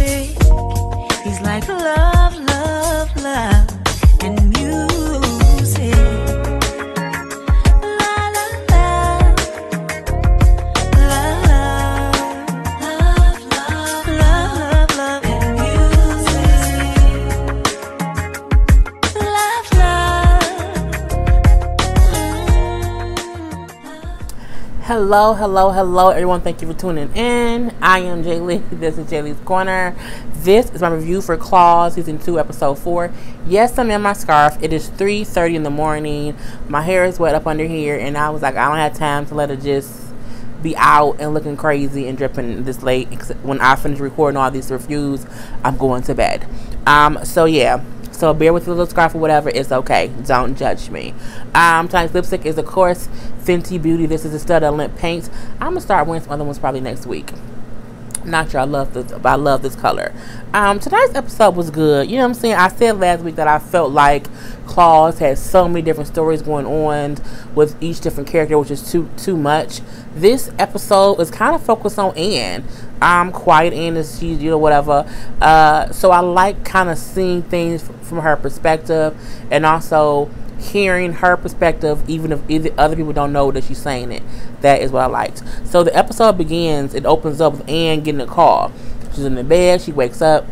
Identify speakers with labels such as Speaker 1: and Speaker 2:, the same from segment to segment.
Speaker 1: music. He's like love, love, love, and music. La la la, love, love, love, love, love, and music. Love, love.
Speaker 2: Hello, hello, hello, everyone. Thank you for tuning in. I am Jay Lee. This is Jay Lee's Corner. This is my review for Claws Season 2, Episode 4. Yes, I'm in my scarf. It is 3:30 in the morning. My hair is wet up under here, and I was like, I don't have time to let it just be out and looking crazy and dripping this late. When I finish recording all these reviews, I'm going to bed. So yeah. So bear with the little scarf or whatever. It's okay. Don't judge me. Tonight's lipstick is, of course, Fenty Beauty. This is a Stud of Lint Paint. I'm going to start wearing some other ones probably next week. Not sure I love this, but I love this color. Tonight's episode was good. You know what I'm saying? I said last week that I felt like Claws had so many different stories going on with each different character, which is too much. This episode is kind of focused on Anne. Quiet Anne is, she's, you know, whatever. So I like kind of seeing things from her perspective, and also hearing her perspective, even if other people don't know that she's saying it. That is what I liked. So the episode begins, it opens up with Anne getting a call. She's in the bed, she wakes up,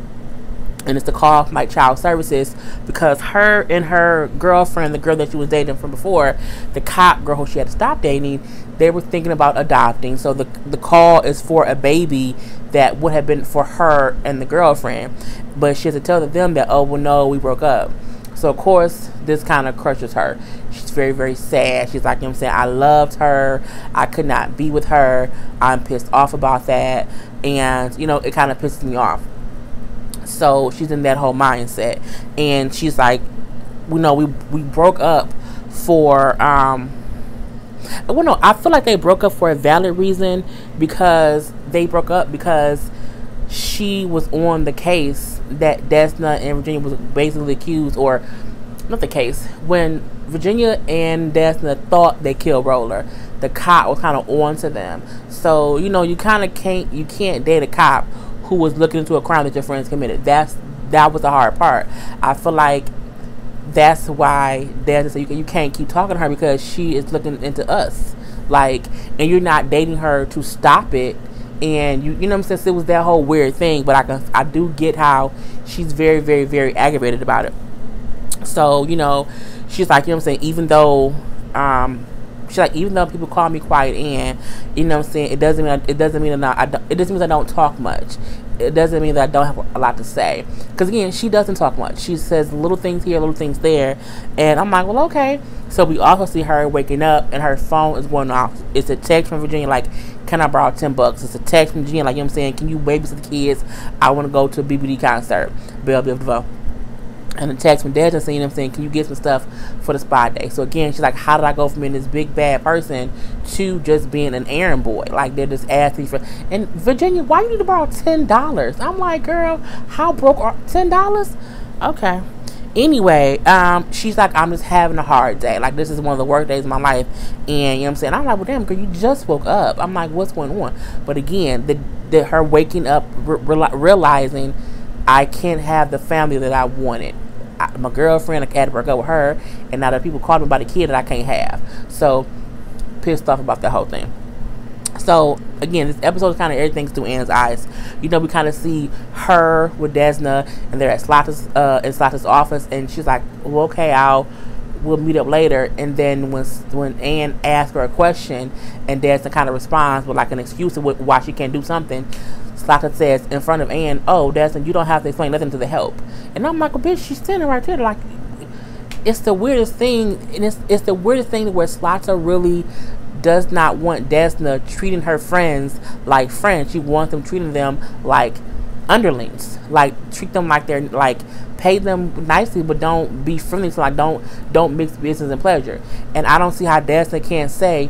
Speaker 2: and it's the call from like child services, because her and her girlfriend, the girl that she was dating from before, the cop girl who she had to stop dating, they were thinking about adopting. So the call is for a baby that would have been for her and the girlfriend, but she has to tell them that, oh well, no, we broke up. So of course this kind of crushes her. She's very, very sad. She's like, you know what I'm saying, I loved her, I could not be with her, I'm pissed off about that, and you know, it kind of pisses me off. So she's in that whole mindset, and she's like, we broke up for well, no, I feel like they broke up for a valid reason, because they broke up because she was on the case that Desna and Virginia was basically accused, or not the case, when Virginia and Desna thought they killed Roller, the cop was kind of on to them. So you know, you can't date a cop who was looking into a crime that your friends committed. That was the hard part. I feel like that's why Desna said you can't keep talking to her, because she is looking into us, like, and you're not dating her to stop it. And you know what I'm saying, it was that whole weird thing, but I do get how she's very, very, very aggravated about it. So you know, she's like, you know what I'm saying, even though even though people call me Quiet Anne, you know what I'm saying, it doesn't mean that I don't talk much. It doesn't mean that I don't have a lot to say, because again, she doesn't talk much. She says little things here, little things there, and I'm like, well, okay. So we also see her waking up and her phone is going off. It's a text from Virginia like, can I borrow $10? It's a text from Virginia like, you know what I'm saying, can you babysit the kids? I want to go to a BBD concert. Blah, blah, blah. And a text from Desna saying, you know what I'm saying, can you get some stuff for the spa day? So again, she's like, how did I go from being this big bad person to just being an errand boy? Like, they're just asking for, and Virginia, why you need to borrow $10? I'm like, girl, how broke are $10? Okay. Anyway, she's like, I'm just having a hard day. Like, this is one of the worst days of my life. And you know what I'm saying, I'm like, well, damn, girl, you just woke up. I'm like, what's going on? But again, her waking up, realizing I can't have the family that I wanted. My girlfriend, I had to break up with her, and now the people call me about a kid that I can't have. So pissed off about that whole thing. So again, this episode is kind of everything's through Anne's eyes. You know, we kind of see her with Desna, and they're at Slata's office, and she's like, well, okay, we'll meet up later. And then when Anne asks her a question, and Desna kind of responds with like an excuse of why she can't do something, Slata says in front of Anne, oh, Desna, you don't have to explain nothing to the help. And I'm like, well, bitch, she's standing right there. Like, it's the weirdest thing, and it's the weirdest thing where Slata really does not want Desna treating her friends like friends. She wants them treating them like underlings. Like, treat them like they're, like, pay them nicely, but don't be friendly. So like, don't mix business and pleasure. And I don't see how Desna can't say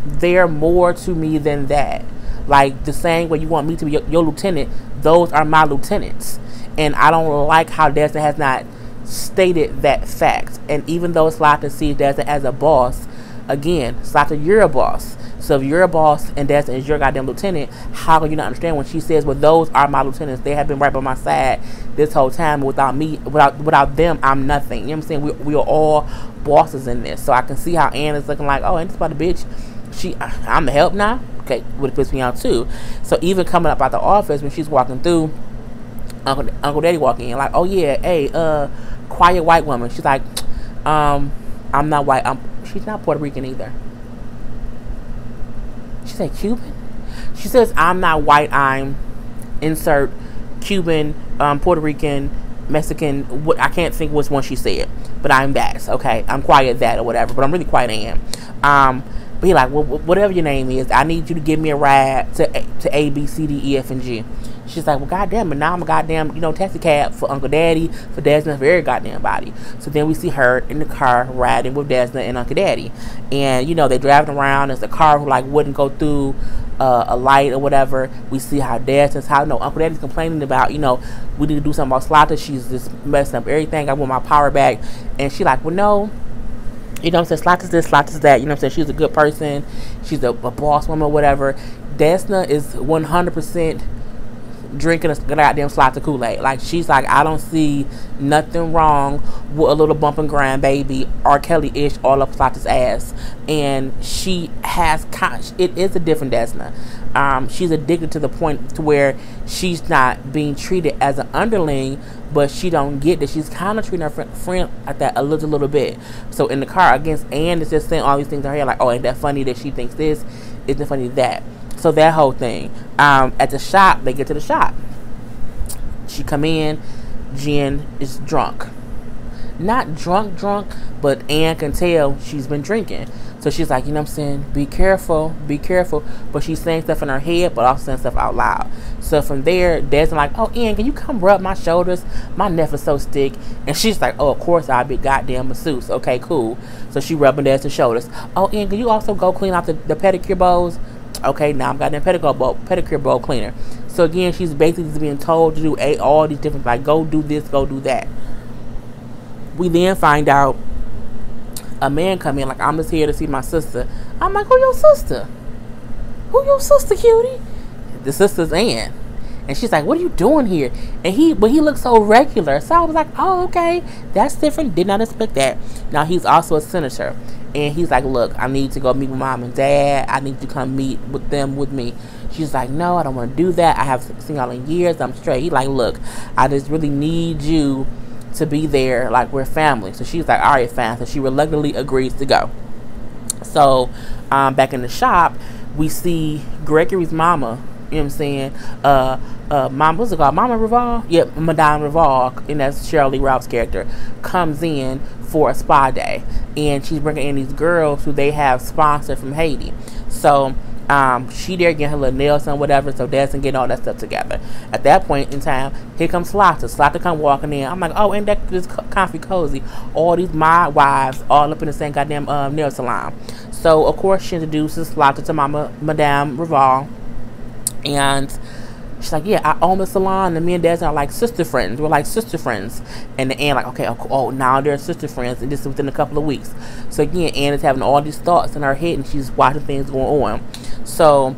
Speaker 2: they're more to me than that. Like, the same way you want me to be your lieutenant, those are my lieutenants. And I don't like how Desna has not stated that fact. And even though Slata sees Desna as a boss, again, Slata, you're a boss. So if you're a boss and Desna is your goddamn lieutenant, how can you not understand when she says, well, those are my lieutenants. They have been right by my side this whole time. Without me, without them, I'm nothing. You know what I'm saying? We are all bosses in this. So I can see how Ann is looking like, oh, ain't this about a bitch? I'm the help now? Okay, would piss me out too. So even coming up out the office when she's walking through, Uncle Daddy walking in like, oh yeah, hey, quiet white woman. She's like, I'm not white. She's not Puerto Rican either. She said Cuban? She says, I'm not white, I'm insert Cuban, Puerto Rican, Mexican. I can't think which one she said, but I'm that. Okay, I'm quiet that or whatever, but I'm really quiet Ann. But he like, well, whatever your name is, I need you to give me a ride to A, B, C, D, E, F, and G. She's like, well, goddamn, and now I'm a goddamn, taxi cab for Uncle Daddy, for Desna, for every goddamn body. So then we see her in the car riding with Desna and Uncle Daddy. And, they're driving around. There's a car who, wouldn't go through a light or whatever. We see how Desna's, Uncle Daddy's complaining about, we need to do something about Slotta. She's just messing up everything. I want my power back. And she like, well, no. I'm saying? Slotta's this, Slotta's that. I'm saying? She's a good person. She's a boss woman or whatever. Desna is 100% drinking a goddamn Slotta Kool-Aid. Like, she's like, I don't see nothing wrong with a little bump and grind baby, R. Kelly-ish, all up Slotta's ass. And she has, it is a different Desna. She's addicted to the point to where she's not being treated as an underling, but she don't get that she's kind of treating her friend like that a little bit. So in the car against Ann is just saying all these things to her head, like, oh, ain't that funny that she thinks this? Isn't it funny that? So that whole thing. At the shop, they get to the shop. She come in, Jen is drunk. Not drunk, but Ann can tell she's been drinking. So she's like, be careful. But she's saying stuff in her head, but also saying stuff out loud. So from there, Desmond like, oh, Ann, can you come rub my shoulders? My neck is so stick. And she's like, oh, of course, I'll be goddamn masseuse. Okay, cool. So she rubbing Desmond's shoulders. Oh, Ann, can you also go clean out the pedicure bowls? Okay, now I'm goddamn pedicure bowl cleaner. So again, she's basically being told to do all these different, like, go do this, go do that. We then find out a man come in like, I'm just here to see my sister. I'm like, who your sister? Who your sister, cutie? The sister's Ann. And she's like, what are you doing here? And he looks so regular. So I was like, oh, okay, that's different. Did not expect that. Now he's also a senator. And he's like, look, I need to go meet with mom and dad. I need to come meet with them with me. She's like, no, I don't want to do that. I haven't seen y'all in years. I'm straight. He's like, look, I just really need you to be there. Like, we're family. So she's like, all right, fine. So she reluctantly agrees to go. So back in the shop, we see Gregory's mama. You know what I'm saying? Mama, what's it called? Mama Reval? Yep, Madame Reval, and that's Cheryl Lee Ralph's character, comes in for a spa day. And she's bringing in these girls who they have sponsored from Haiti. So she there getting her little nails and whatever, so Desmond getting all that stuff together. At that point in time, here comes Slotta. Slotta come walking in. I'm like, oh, ain't that this comfy cozy? All these my wives all up in the same goddamn nail salon. So of course she introduces Slotta to Madame Reval. And she's like, yeah, I own the salon, and me and Desmond are like sister friends. We're like sister friends. And the Ann like, okay, oh, now they're sister friends, and this is within a couple of weeks. So again, Ann is having all these thoughts in her head, and she's watching things going on. So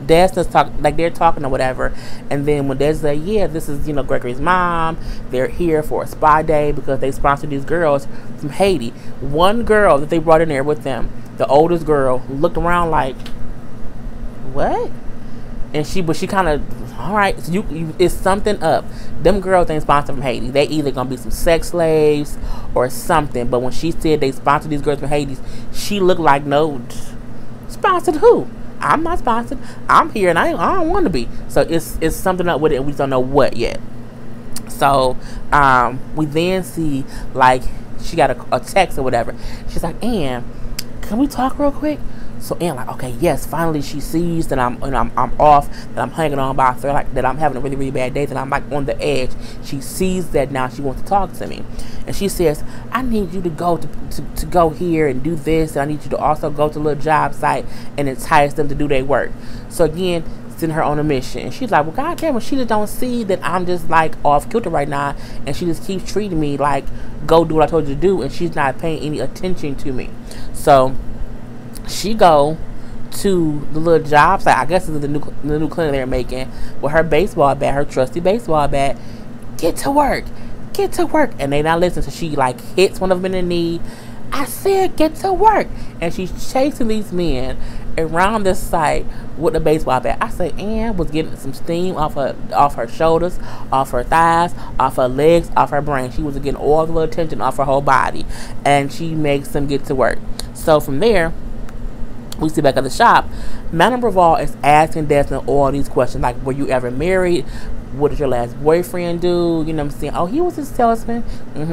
Speaker 2: Desmond's they're talking or whatever, and then when Desmond's like, yeah, this is Gregory's mom. They're here for a spa day because they sponsored these girls from Haiti. One girl that they brought in there with them, the oldest girl, looked around like, what? And she kind of, all right, so you it's something up. Them girls ain't sponsored from Haiti. They either gonna be some sex slaves or something. But when she said they sponsored these girls from Haiti, she looked like, no, sponsored who? I'm not sponsored. I'm here and I don't want to be. So it's something up with it, and we just don't know what yet. So we then see like she got a text or whatever. She's like, Ann, can we talk real quick? So Ann like, okay, yes, finally she sees that I'm off, that I'm hanging on by a thread, like that I'm having a really, really bad day, that I'm like on the edge. She sees that now, she wants to talk to me. And she says, I need you to go to go here and do this, and I need you to also go to a little job site and entice them to do their work. So again, send her on a mission. And she's like, well, goddamn, well, she just don't see that I'm just like off kilter right now, and she just keeps treating me like, go do what I told you to do, and she's not paying any attention to me. So She go to the little job site. I guess it's the new clinic they're making with her baseball bat, her trusty baseball bat. Get to work, get to work, and they not listen. So she like hits one of them in the knee. I said, get to work, and she's chasing these men around this site with a baseball bat. I said, Ann was getting some steam off her shoulders, off her thighs, off her legs, off her brain. She was getting all the little tension off her whole body, and she makes them get to work. So from there, we see back at the shop, Madame Brevard is asking Desmond all these questions, like, were you ever married? What did your last boyfriend do? You know what I'm saying? Oh, he was a salesman.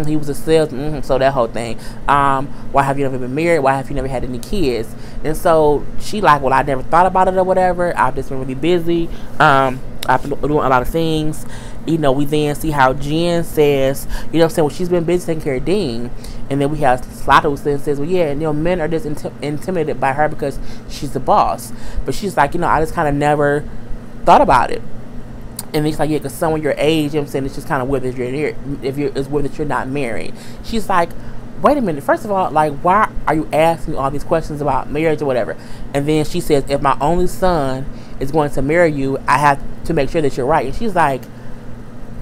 Speaker 2: He was a salesman. So that whole thing. Why have you never been married? Why have you never had any kids? And so she like, well, I never thought about it or whatever. I've just been really busy. I've been doing a lot of things. You know, we then see how Jen says, you know what I'm saying? Well, she's been busy taking care of Dean. And then we have Slaughter who says, well, yeah, you know, men are just intimidated by her because she's the boss. But she's like, you know, I just kind of never thought about it. And he's like, yeah, because someone your age, you know what I'm saying, it's just kind of weird that it's weird that you're not married. She's like, wait a minute. First of all, like, why are you asking me all these questions about marriage or whatever? And then she says, if my only son is going to marry you, I have to make sure that you're right. And she's like,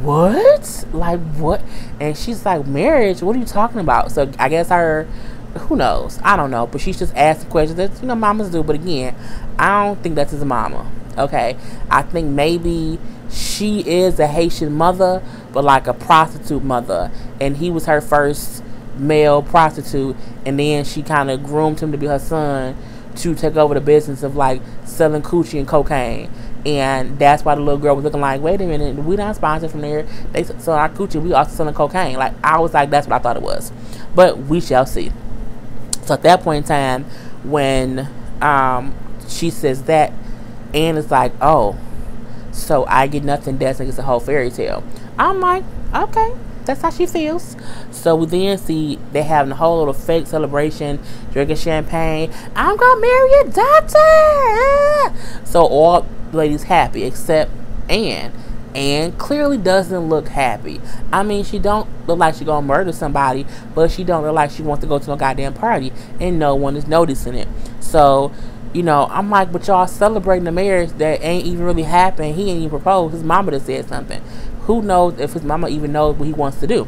Speaker 2: what? Like, what? And she's like, marriage? What are you talking about? So I guess who knows? I don't know. But she's just asking questions that, you know, mamas do. But again, I don't think that's his mama. Okay? I think maybe she is a Haitian mother, but like a prostitute mother. And he was her first male prostitute. And then she kind of groomed him to be her son to take over the business of like selling coochie and cocaine. And that's why the little girl was looking like, wait a minute, we not sponsored from there. They sell our coochie, we also selling cocaine. Like, I was like, that's what I thought it was. But we shall see. So at that point in time, when she says that, Anne is like, oh, so I get nothing, that's like it's a whole fairy tale. I'm like, okay, that's how she feels. So we then see they having a whole little fake celebration, drinking champagne. I'm gonna marry your daughter. So all the ladies happy except Anne. Anne clearly doesn't look happy. I mean, she don't look like she gonna murder somebody, but she don't look like she wants to go to no goddamn party, and no one is noticing it. So, you know, I'm like, but y'all celebrating the marriage that ain't even really happened. He ain't even proposed. His mama just said something. Who knows if his mama even knows what he wants to do?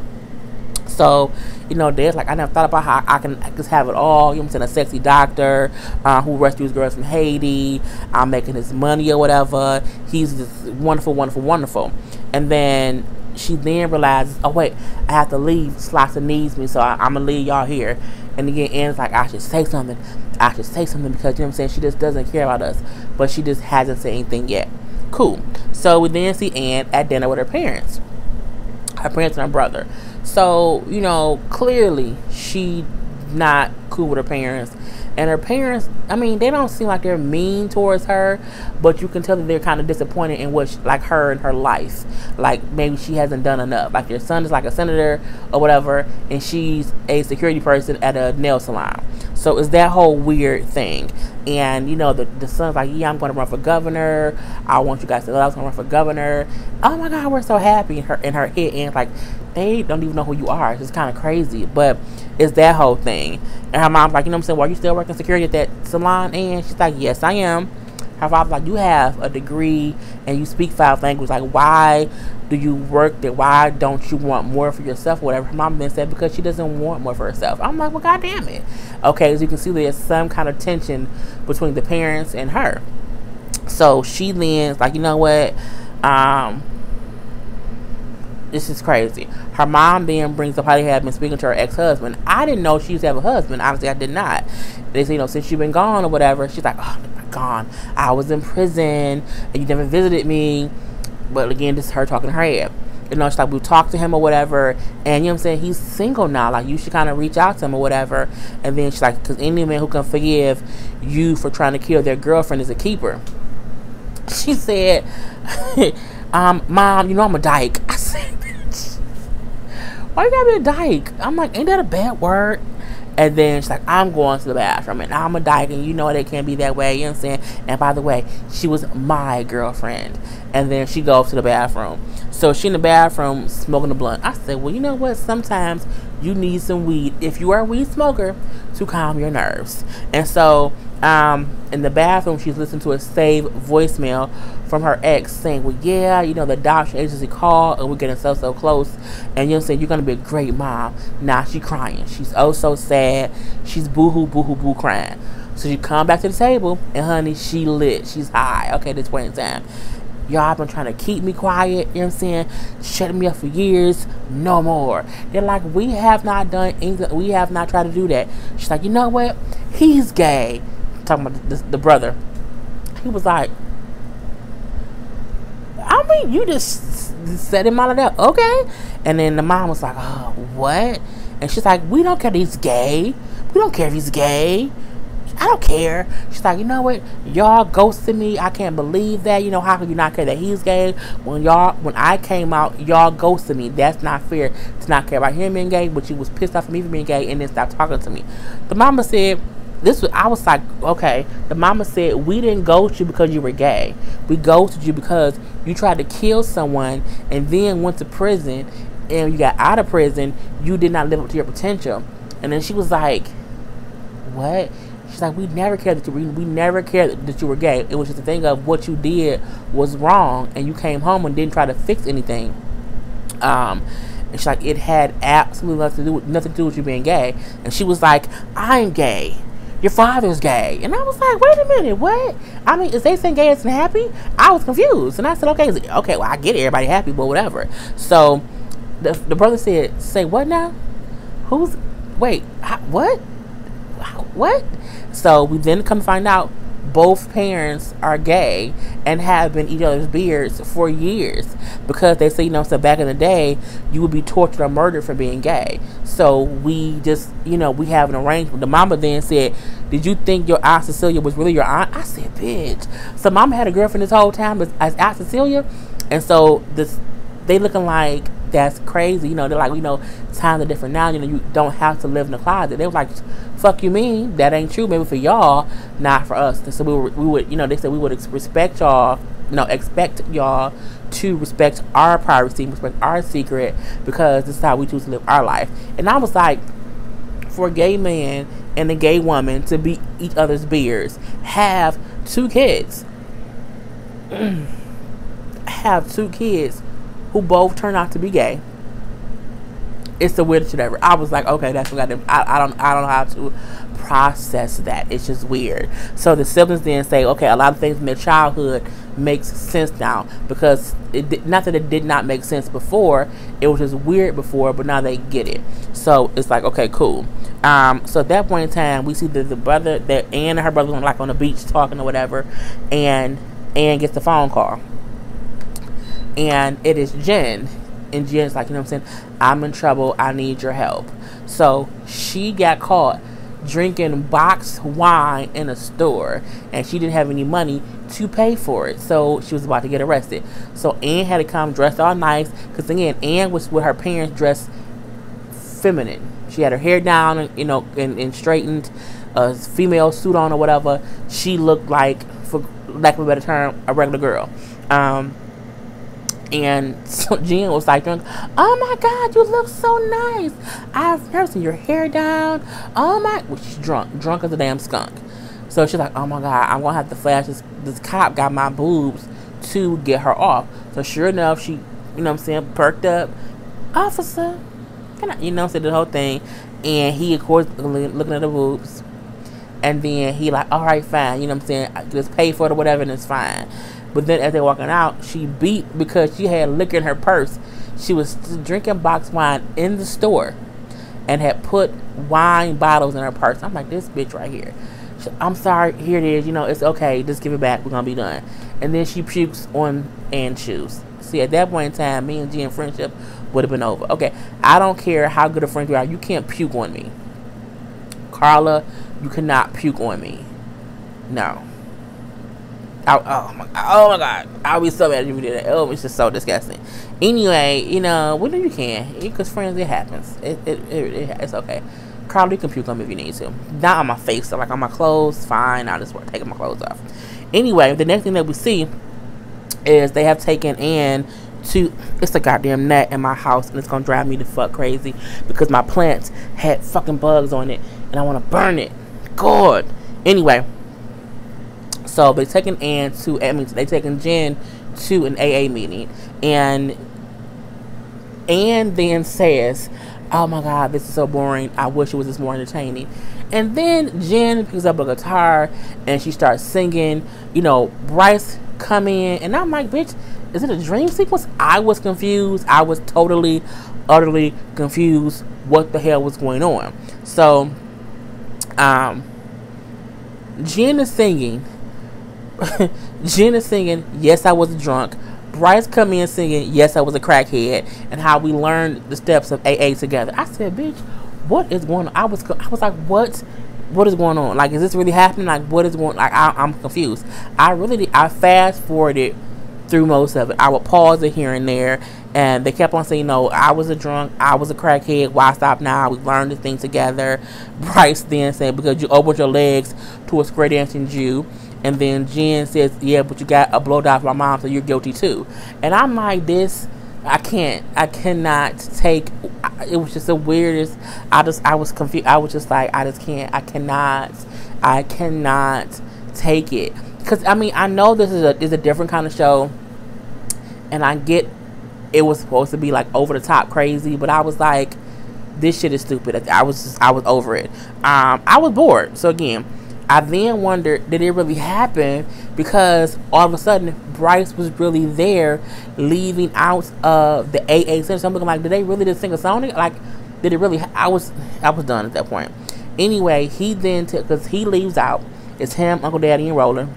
Speaker 2: So, you know, there's like, I never thought about how I can just have it all. You know what I'm saying? A sexy doctor who rescues girls from Haiti. I'm making his money or whatever. He's just wonderful, wonderful, wonderful. And then she then realizes, oh, wait, I have to leave. Slots needs me, so I'm going to leave y'all here. And again, Anne's like, I should say something. I should say something because, you know what I'm saying, she just doesn't care about us. But she just hasn't said anything yet. Cool. So we then see Anne at dinner with her parents. Her parents and her brother. So, you know, clearly she not cool with her parents. And her parents, I mean, they don't seem like they're mean towards her, but you can tell that they're kind of disappointed in what, like, her and her life. Like, maybe she hasn't done enough. Like, your son is like a senator or whatever, and she's a security person at a nail salon. So it's that whole weird thing. And, you know, the son's like, yeah, I'm going to run for governor. I want you guys to know I was going to run for governor. Oh, my God, we're so happy. In her head, and like, they don't even know who you are. It's just kind of crazy. But it's that whole thing. And her mom's like, you know what I'm saying? Well, are you still working security at that salon? And she's like, yes, I am. Her father's like, you have a degree and you speak 5 languages. Like, why do you work there? Why don't you want more for yourself or whatever? Her mom then said, because she doesn't want more for herself. I'm like, well, God damn it. Okay, as you can see, there's some kind of tension between the parents and her. So she then's like, you know what? This is crazy. Her mom then brings up how they had been speaking to her ex-husband. I didn't know she used to have a husband. Honestly, I did not. They say, you know, since you've been gone or whatever. She's like, oh, I'm gone. I was in prison and you never visited me. But again, this is her talking to her head. You know, she's like, we talked to him or whatever. And you know what I'm saying? He's single now. Like, you should kind of reach out to him or whatever. And then she's like, because any man who can forgive you for trying to kill their girlfriend is a keeper. She said, Mom, you know I'm a dyke. I said, bitch, why you gotta be a dyke? I'm like, ain't that a bad word? And then she's like, I'm going to the bathroom and I'm a dyke and you know they can't be that way, you know what I'm saying? And by the way, she was my girlfriend. And then she goes to the bathroom. So she in the bathroom smoking a blunt. I said, well, you know what? Sometimes you need some weed, if you are a weed smoker, to calm your nerves. And so In the bathroom, she's listening to a saved voicemail from her ex saying, well, yeah, the adoption agency called and we're getting so close. And saying, you're going to be a great mom. Now she's crying. She's oh so sad. She's boo-hoo crying. So she come back to the table and honey, she lit. She's high. Okay, this point in time. Y'all been trying to keep me quiet, shutting me up for years, no more. They're like, we have not done anything, we have not tried to do that. She's like, you know what? He's gay. Talking about the brother. He was like, I mean, you just set him out of that, okay? And then the mom was like, oh, what? And she's like, we don't care that he's gay. We don't care if he's gay. I don't care. She's like, you know what? Y'all ghosted me. I can't believe that. How can you not care that he's gay? When I came out, y'all ghosted me. That's not fair to not care about him being gay, but you was pissed off at me for being gay and then stopped talking to me. The mama said, I was like, okay. The mama said, we didn't ghost you because you were gay. We ghosted you because you tried to kill someone and then went to prison, and you got out of prison, you did not live up to your potential. And then she was like, what? She's like, we never cared that you were gay. It was just a thing of what you did was wrong, and you came home and didn't try to fix anything. And she's like, it had absolutely nothing to do with you being gay. And she was like, I'm gay. Your father's gay. And I was like, wait a minute, what? I mean, is they saying gay isn't happy? I was confused. And I said, okay, well, I get it, everybody happy, but whatever. So the brother said, say what now? What? What? So we then come to find out both parents are gay and have been each other's beards for years, because they say, so back in the day, you would be tortured or murdered for being gay. So we just, we have an arrangement. The mama then said, did you think your Aunt Cecilia was really your aunt? I said, bitch. So mama had a girlfriend this whole time as Aunt Cecilia. And so they looking like, that's crazy. They're like, times are different now. You don't have to live in the closet. They were like, fuck you mean? That ain't true. Maybe for y'all, not for us. So we would, they said we would expect y'all, expect y'all to respect our privacy, respect our secret, because this is how we choose to live our life. And I was like, for a gay man and a gay woman to be each other's beards, have 2 kids, who both turn out to be gay. It's the weirdest shit ever. I was like, okay, that's what I don't know how to process that. It's just weird. So the siblings then say, okay, a lot of things in their childhood makes sense now, because not that it did not make sense before, it was just weird before, but now they get it. So it's like, okay, cool. So at that point in time, we see that the brother, that Ann and her brother were like on the beach talking or whatever, and Ann gets the phone call. And it is Jen. And Jen's like, I'm in trouble. I need your help. So she got caught drinking boxed wine in a store, and she didn't have any money to pay for it. So she was about to get arrested. So Ann had to come dressed all nice, because again, Ann was with her parents dressed feminine. She had her hair down, and straightened, a female suit on or whatever. She looked like, for lack of a better term, a regular girl. And so Jen was like, oh my God, you look so nice. I've never seen your hair down. Oh my, well, she's drunk as a damn skunk. So she's like, oh my God, I'm gonna have to flash this cop got my boobs to get her off. So sure enough, she, perked up. Officer, can I, said the whole thing. And he, of course, looking at the boobs. And then he like, all right, fine, just pay for it or whatever, and it's fine. But then as they're walking out, she beat, because she had liquor in her purse. She was drinking boxed wine in the store and had put wine bottles in her purse. I'm like, this bitch right here. I'm sorry, here it is. It's okay. Just give it back. We're going to be done. And then she pukes on Ann's shoes. See, at that point in time, me and Jen friendship would have been over. Okay, I don't care how good a friend you are. You can't puke on me. Karla, you cannot puke on me. No. Oh my God, I'll be so mad if you did that. Oh, it's just so disgusting. Anyway, when you can, because friends, it happens. It's okay. Karla, you can puke on me if you need to. Not on my face, so like on my clothes, fine. I'll just taking my clothes off. Anyway, the next thing that we see is they have taken Ann to, it's a goddamn gnat in my house, and it's gonna drive me the fuck crazy, because my plants had fucking bugs on it, and I want to burn it. God. Anyway, So they taking they taking Jen to an AA meeting, and then says, "Oh my God, this is so boring. I wish it was just more entertaining." And then Jen picks up a guitar and she starts singing. Bryce come in, and I'm like, "Bitch, is it a dream sequence?" I was confused. I was totally, utterly confused. What the hell was going on? So, Jen is singing. Jen is singing, "Yes, I was drunk." Bryce come in singing, "Yes, I was a crackhead," and how we learned the steps of AA together. I said, "Bitch, what is going on?" I was like, "What is going on? Like, is this really happening? Like, what is going? Like, I'm confused." I fast forwarded through most of it. I would pause it here and there, and they kept on saying, "No, I was a drunk, I was a crackhead. Why stop now? We learned the thing together." Bryce then said, "Because you opened your legs to a square dancing Jew." And then Jen says, "Yeah, but you got a blow dot from my mom, so you're guilty too." And I'm like, I cannot take. It was just the weirdest. I was confused. I was just like, I cannot take it. Because I know this is a different kind of show, and I get it was supposed to be like over the top crazy, but I was like, this shit is stupid. I was over it. I was bored. So again, I then wondered, did it really happen? Because all of a sudden, Bryce was really there, leaving out of the AA center. So I'm looking like, did they really just sing a song? Like, did it really? I was done at that point. Anyway, he then because he leaves out. It's him, Uncle Daddy, and Roller.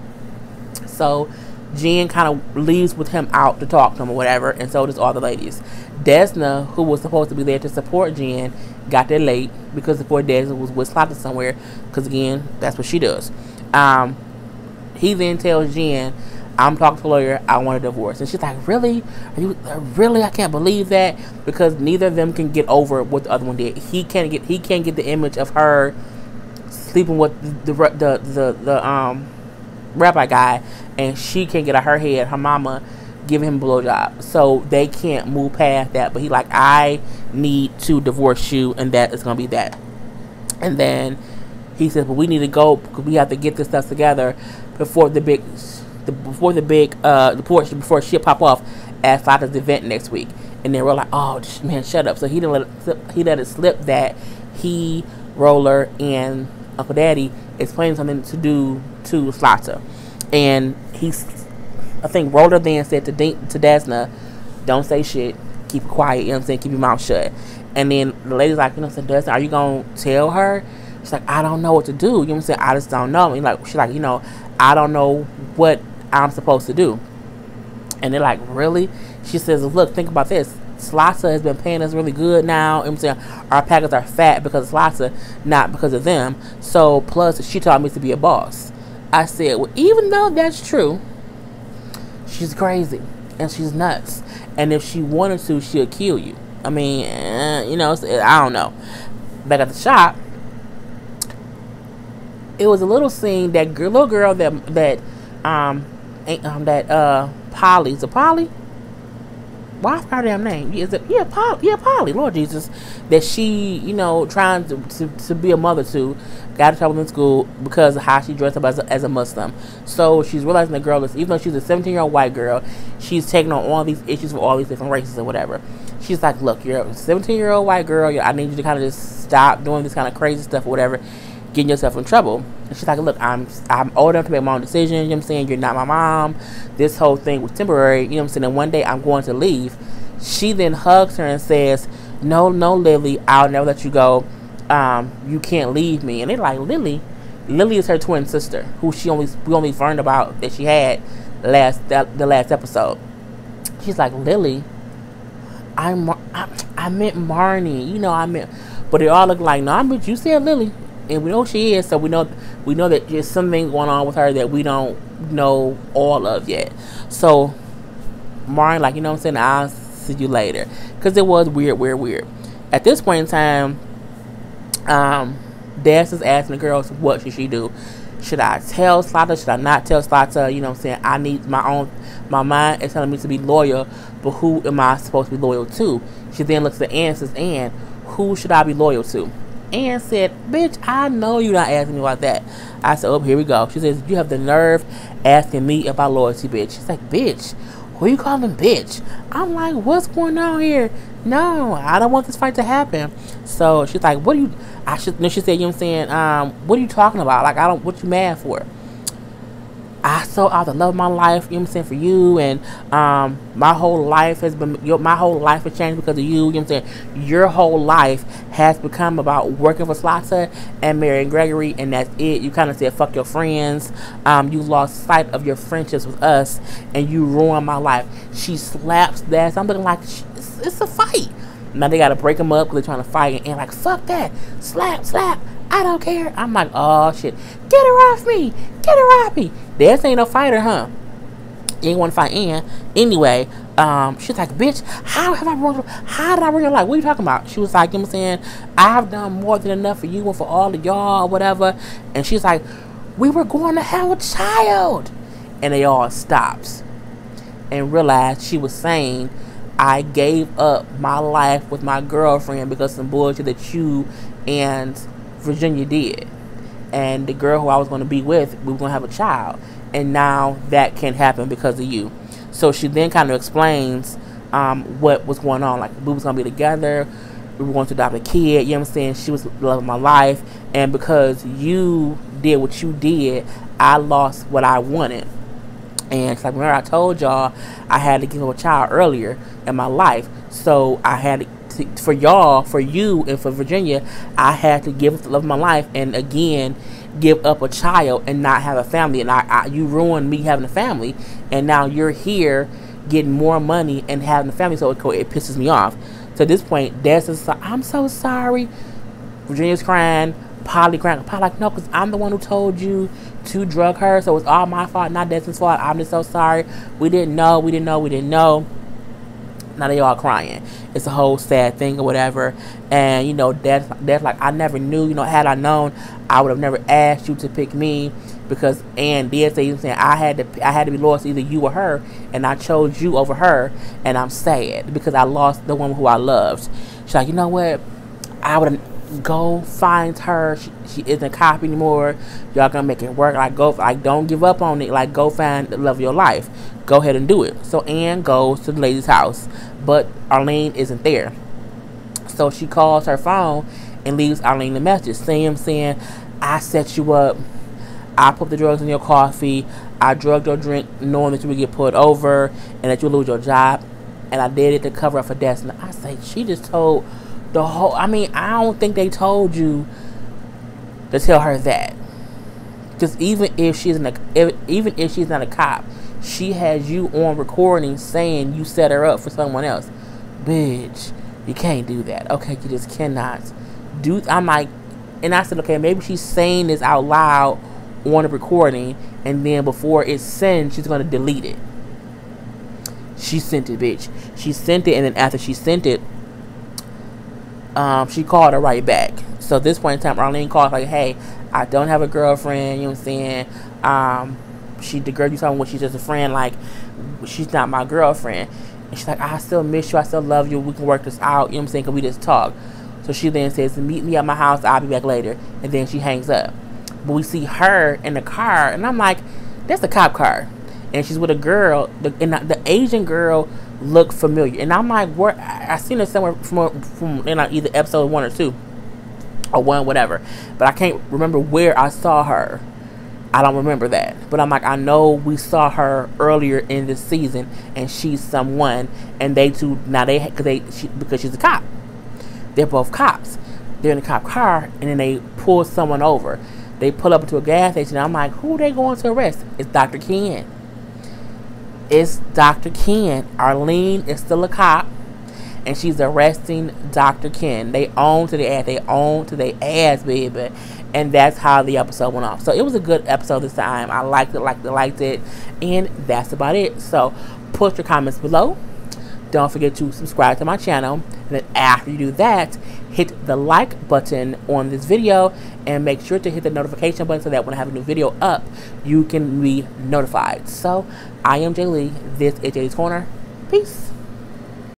Speaker 2: So Jen kind of leaves with him out to talk to him or whatever, and so does all the ladies. Desna, who was supposed to be there to support Jen, got there late because before Desna was with Slotta somewhere, because again, that's what she does. He then tells Jen, "I'm talking to a lawyer, I want a divorce." And she's like, "Really? Are you really? I can't believe that," because neither of them can get over what the other one did. He can't get the image of her sleeping with the rabbi guy, and she can't get out her head her mama giving him a blowjob. So they can't move past that. But he like, "I need to divorce you, and that is gonna be that." And then he says, "But we need to go because we have to get this stuff together before shit pop off at Slotta's event next week." And then we're like, "Oh man, shut up." So he let it slip that he, Roller, and Uncle Daddy is planning something to do to Slotta. And I think Roller then said to Desna, "Don't say shit, keep it quiet," you know what I'm saying, "keep your mouth shut." And then the lady's like, "Desna, are you gonna tell her?" She's like, "I don't know what to do," you know what I'm saying, "I just don't know." And she's like, "I don't know what I'm supposed to do." And they're like, "Really?" She says, "Look, think about this. Slotta has been paying us really good now. You know what I'm saying, our packets are fat because of Slotta, not because of them. So plus she taught me to be a boss." I said, "Well, even though that's true, she's crazy and she's nuts. And if she wanted to, she'll kill you." I don't know. Back at the shop, it was a little scene. That little girl that Polly. Is it Polly? Why I forgot her damn name? Polly. Lord Jesus, that she, trying to be a mother to, got in trouble in school because of how she dressed up as a Muslim. So she's realizing the girl is, even though she's a 17-year-old white girl, she's taking on all these issues with all these different races or whatever. She's like, "Look, you're a 17-year-old white girl. I need you to kind of just stop doing this kind of crazy stuff or whatever, getting yourself in trouble." And she's like, "Look, I'm old enough to make my own decisions. You know what I'm saying? You're not my mom. This whole thing was temporary. You know what I'm saying? And one day I'm going to leave." She then hugs her and says, No, Lily, I'll never let you go. You can't leave me." And they're like, Lily is her twin sister, who we only learned about that she had the last episode. She's like, "Lily, I meant Marnie. But they all look like, "No, but you said Lily." And we know she is, so we know that there's something going on with her that we don't know all of yet. So Marnie, like, you know what I'm saying, "I'll see you later." Because it was weird. At this point in time, Des is asking the girls, what should she do? Should I tell Slotta? Should I not tell Slotta? You know what I'm saying? I need my mind is telling me to be loyal, but who am I supposed to be loyal to? She then looks at Anne and says, "Anne, who should I be loyal to?" and said, bitch, I know you're not asking me about that. I said, oh, here we go. She says, you have the nerve asking me about loyalty, bitch. She's like, bitch, who you calling bitch? I'm like, what's going on here? No, I don't want this fight to happen. So she's like, what do you, she said, you know what I'm saying, what are you talking about? Like, what you mad for? I sold out the love of my life, you know what I'm saying, for you, and my whole life has changed because of you, you know what I'm saying. Your whole life has become about working for Slotta and marrying Gregory, and that's it. You kind of said, fuck your friends. You lost sight of your friendships with us, and you ruined my life. She slaps that. So I'm looking like, it's a fight. Now they got to break them up because they're trying to fight, and like, fuck that. Slap, slap. I don't care. I'm like, oh shit. Get her off me. Get her off me. This ain't no fighter, huh? You ain't want to fight Ann. Anyway, she's like, bitch, how did I ruin your life? What are you talking about? She was like, you know what I'm saying, I've done more than enough for you and for all of y'all or whatever. And she's like, we were going to have a child. And they all stopped and realized she was saying, I gave up my life with my girlfriend because of some bullshit that you and Virginia did. And the girl who I was going to be with, we were going to have a child. And now that can't happen because of you. So she then kind of explains what was going on. Like, we was going to be together. We were going to adopt a kid. You know what I'm saying? She was the love of my life. And because you did what you did, I lost what I wanted. And it's like, remember I told y'all I had to give up a child earlier in my life. So I had to, for y'all, for you, and for Virginia, I had to give up the love of my life and again give up a child and not have a family. And you ruined me having a family, and now you're here getting more money and having a family. So it pisses me off. So at this point, Des is like, I'm so sorry. Virginia's crying. Polly crying. Polly like, no, because I'm the one who told you to drug her, so it's all my fault, not Desmond's fault. I'm just so sorry. We didn't know. Now they all crying. It's a whole sad thing or whatever. And you know, Dad's like, I never knew. You know, had I known, I would have never asked you to pick me, because Ann did say, you know, saying I had to be loyal to either you or her, and I chose you over her, and I'm sad because I lost the woman who I loved. She's like, you know what? I would have. Go find her. She isn't a cop anymore. Y'all gonna make it work. Like, don't give up on it. Like, go find the love of your life. Go ahead and do it. So Ann goes to the lady's house, but Arlene isn't there. So she calls her phone and leaves Arlene a message saying, I set you up. I put the drugs in your coffee. I drugged your drink knowing that you would get pulled over and that you would lose your job. And I did it to cover up for Destiny. I say, she just told the whole, I mean, I don't think they told you to tell her that. Because even if she's not a cop, she has you on recording saying you set her up for someone else. Bitch, you can't do that. Okay, you just cannot do. I'm like, and I said, okay, maybe she's saying this out loud on the recording, and then before it's sent, she's gonna delete it. She sent it, bitch. She sent it, and then after she sent it, she called her right back. So at this point in time, Arlene called like, hey, I don't have a girlfriend, you know what I'm saying? The girl you talking about, she's just a friend, like, she's not my girlfriend. And she's like, I still miss you, I still love you, we can work this out, you know what I'm saying, because we just talk. So she then says, meet me at my house, I'll be back later. And then she hangs up. But we see her in the car, and I'm like, that's a cop car. And she's with a girl, and the Asian girl look familiar, and I'm like, where I seen her somewhere from either episode 1 or 2 or 1, whatever, but I can't remember where I saw her. I don't remember that, but I'm like, I know we saw her earlier in this season, and she's someone, and they two now because she's a cop. They're both cops. They're in a cop car, and then they pull someone over. They pull up into a gas station. I'm like, who are they going to arrest? It's Dr. Ken. It's Dr. Ken. Arlene is still a cop, and she's arresting Dr. Ken. They own to the ass. They own to their ass, baby. And that's how the episode went off. So it was a good episode this time. I liked it. And that's about it. So put your comments below. Don't forget to subscribe to my channel. And then after you do that, hit the like button on this video. And make sure to hit the notification button so that when I have a new video up, you can be notified. So I am Jay Lee. This is Jay's Corner. Peace.